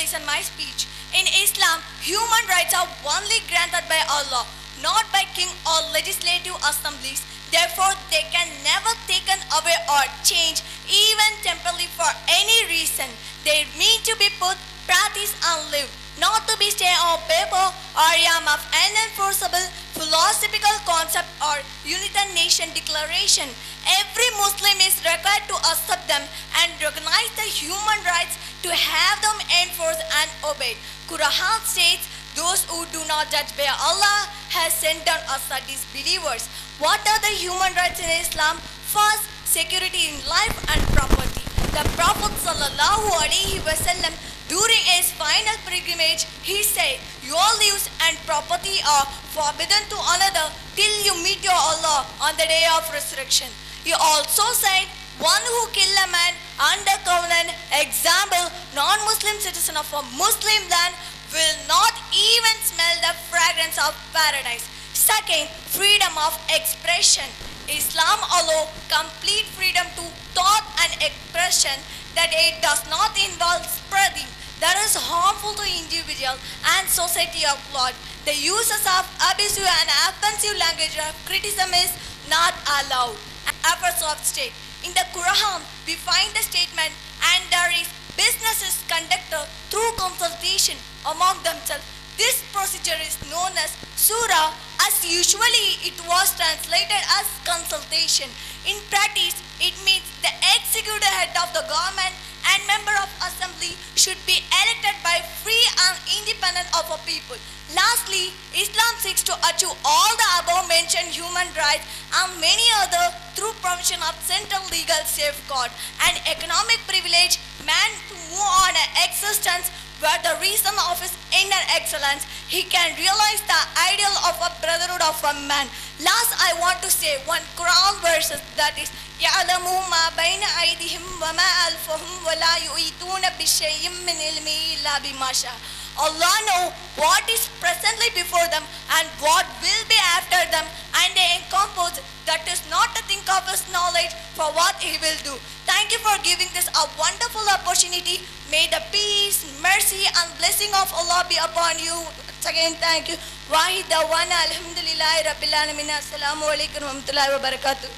listen my speech. In Islam, human rights are only granted by Allah, not by king or legislative assemblies. Therefore, they can never taken away or changed, even temporarily for any reason. They mean to be put, practiced and lived, not to be stayed on paper or realm of unenforceable philosophical concept or United Nation declaration. Every Muslim is required to accept them and recognize the human rights to have them enforced and obeyed. Quran states, those who do not judge by Allah has sent down us as disbelievers. What are the human rights in Islam? First, security in life and property. The Prophet ﷺ, during his final pilgrimage, he said, your lives and property are forbidden to another till you meet your Allah on the day of resurrection. He also said, one who kill a man under covenant, example, non-Muslim citizen of a Muslim land, will not even smell the fragrance of paradise. Second, freedom of expression. Islam allows complete freedom to thought and expression, that it does not involve spreading that is harmful to individual and society of law. The uses of abusive and offensive language of criticism is not allowed. Efforts of state. In the Quran, we find the statement, and there is business is conducted through consultation among themselves. This procedure is known as surah, as usually it was translated as consultation. In practice, it means the executive head of the government and member of assembly should be elected by free and independent of a people. Lastly, Islam seeks to achieve all the above mentioned human rights and many other through provision of central legal safeguard and economic privilege man to move on an existence where the reason of his inner excellence he can realize the ideal of a brotherhood of a man. Last, I want to say one Quran verse, that is يَعْلَمُوا مَا بَيْنَ أَيْدِهِمْ وَمَا أَلْفَهُمْ وَلَا يُحِيطُونَ بِشَيْءٍ مِّنْ عِلْمِهِ إِلَّا بِمَا شَاءَ. Allah knows what is presently before them and what will be after them, and they encompass that is not to think of his knowledge for what he will do. Thank you for giving this a wonderful opportunity. May the peace, mercy and blessing of Allah be upon you. Once again, thank you. Wahid dawana alhamdulillahi rabbil alamin. Assalamu alaikum wa rahmatullahi wa barakatuh.